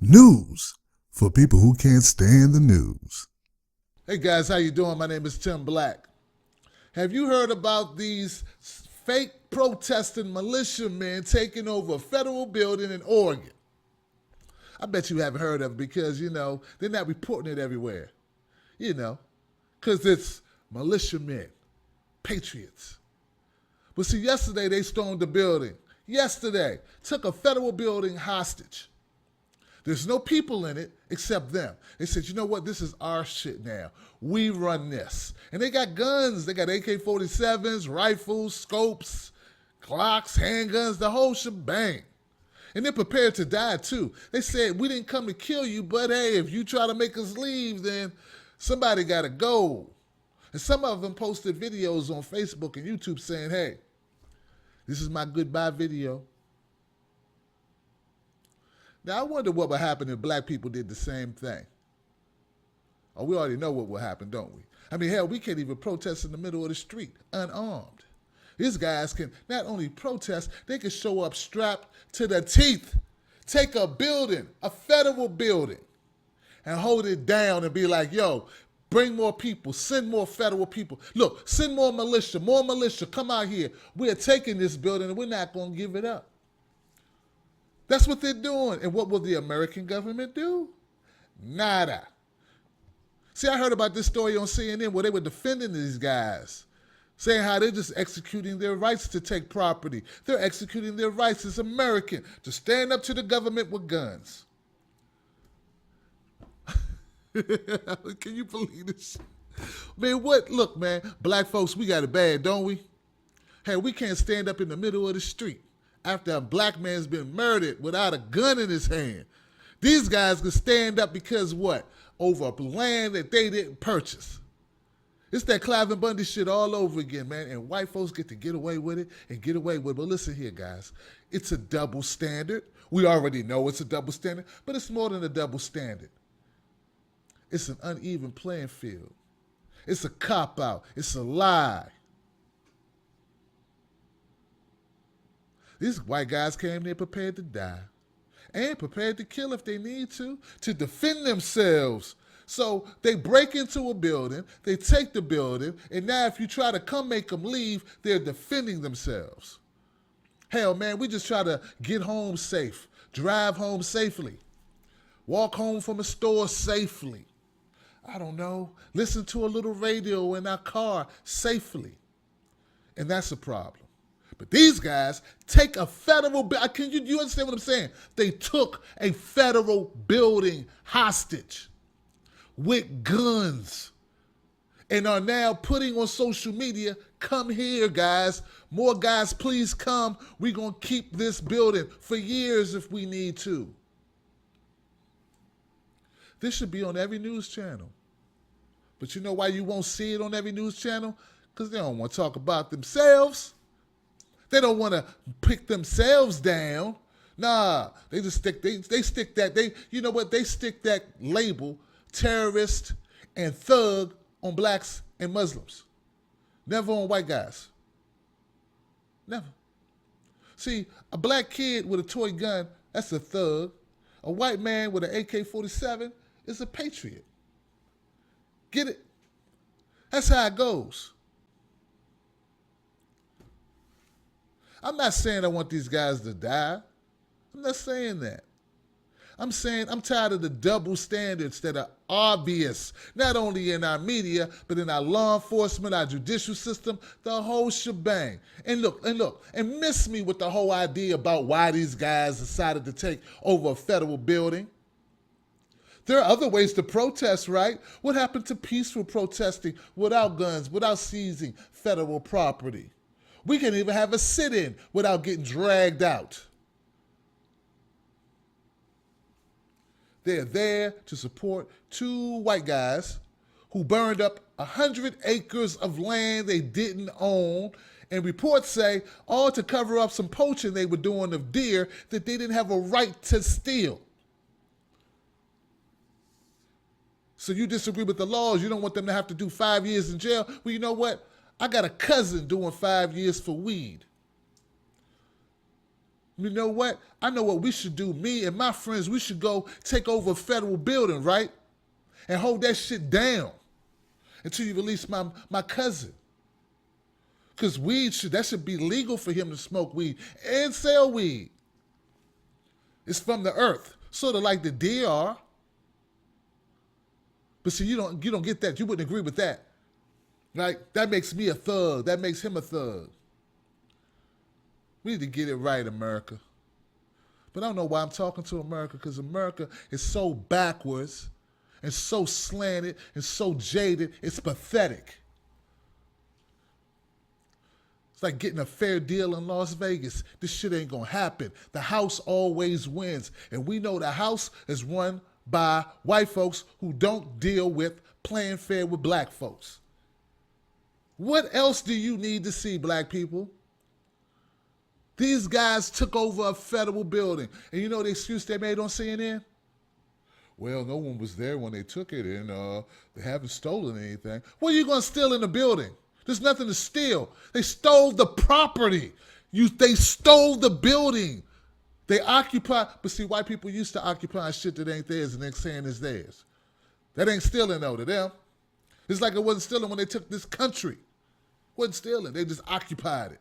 News for people who can't stand the news. Hey guys, how you doing? My name is Tim Black. Have you heard about these fake protesting militiamen taking over a federal building in Oregon? I bet you haven't heard of it because, they're not reporting it everywhere. Because it's militiamen, patriots. But see, yesterday they stormed the building. Yesterday, took a federal building hostage. There's no people in it except them. They said, you know what? This is our shit now. We run this. And they got guns. They got AK-47s, rifles, scopes, Glocks, handguns, the whole shebang. And they're prepared to die too. They said, we didn't come to kill you, but hey, if you try to make us leave, then somebody got to go. And some of them posted videos on Facebook and YouTube saying, hey, this is my goodbye video. Now, I wonder what would happen if black people did the same thing. Oh, we already know what will happen, don't we? I mean, hell, we can't even protest in the middle of the street, unarmed. These guys can not only protest, they can show up strapped to the teeth, take a building, a federal building, and hold it down and be like, yo, bring more people, send more federal people. Look, send more militia, come out here. We're taking this building and we're not going to give it up. That's what they're doing. And what will the American government do? Nada. See, I heard about this story on CNN where they were defending these guys, saying how they're just executing their rights to take property. They're executing their rights as American to stand up to the government with guns. Can you believe this? Man, what? Look, man, black folks, we got it bad, don't we? Hey, we can't stand up in the middle of the street after a black man's been murdered without a gun in his hand. These guys can stand up because what? Over land that they didn't purchase. It's that Cliven Bundy shit all over again, man. And white folks get to get away with it and get away with it. But listen here, guys. It's a double standard. We already know it's a double standard, but it's more than a double standard. It's an uneven playing field. It's a cop-out. It's a lie. These white guys came there prepared to die and prepared to kill if they need to defend themselves. So they break into a building, they take the building, and now if you try to come make them leave, they're defending themselves. Hell, man, we just try to get home safe, drive home safely, walk home from a store safely. I don't know, listen to a little radio in our car safely. And that's a problem. But these guys take a federal, can you understand what I'm saying? They took a federal building hostage with guns and are now putting on social media, come here, guys. More guys, please come. We're going to keep this building for years if we need to. This should be on every news channel. But you know why you won't see it on every news channel? Because they don't want to talk about themselves. They don't want to pick themselves down. Nah, they just stick, they stick that, they stick that label, terrorist and thug, on blacks and Muslims. Never on white guys. Never. See, a black kid with a toy gun, that's a thug. A white man with an AK-47 is a patriot. Get it? That's how it goes. I'm not saying I want these guys to die. I'm not saying that. I'm saying I'm tired of the double standards that are obvious, not only in our media, but in our law enforcement, our judicial system, the whole shebang. And look, and miss me with the whole idea about why these guys decided to take over a federal building. There are other ways to protest, right? What happened to peaceful protesting without guns, without seizing federal property? We can't even have a sit-in without getting dragged out. They're there to support two white guys who burned up 100 acres of land they didn't own, and reports say all to cover up some poaching they were doing of deer that they didn't have a right to steal. So you disagree with the laws, you don't want them to have to do 5 years in jail. Well, you know what? I got a cousin doing 5 years for weed. You know what? I know what we should do. Me and my friends, we should go take over a federal building, right? And hold that shit down until you release my cousin. Because that should be legal for him to smoke weed and sell weed. It's from the earth, sort of like the DR. But see, you don't get that. You wouldn't agree with that. Right? That makes me a thug. That makes him a thug. We need to get it right, America. But I don't know why I'm talking to America, because America is so backwards and so slanted and so jaded, it's pathetic. It's like getting a fair deal in Las Vegas. This shit ain't gonna happen. The house always wins. And we know the house is run by white folks who don't deal with playing fair with black folks. What else do you need to see, black people? These guys took over a federal building. And you know the excuse they made on CNN? Well, no one was there when they took it, and they haven't stolen anything. What are you going to steal in the building? There's nothing to steal. They stole the property. They stole the building. They occupy, but see, white people used to occupy shit that ain't theirs and they're saying it's theirs. That ain't stealing though to them. It's like it wasn't stealing when they took this country. It wasn't stealing. They just occupied it.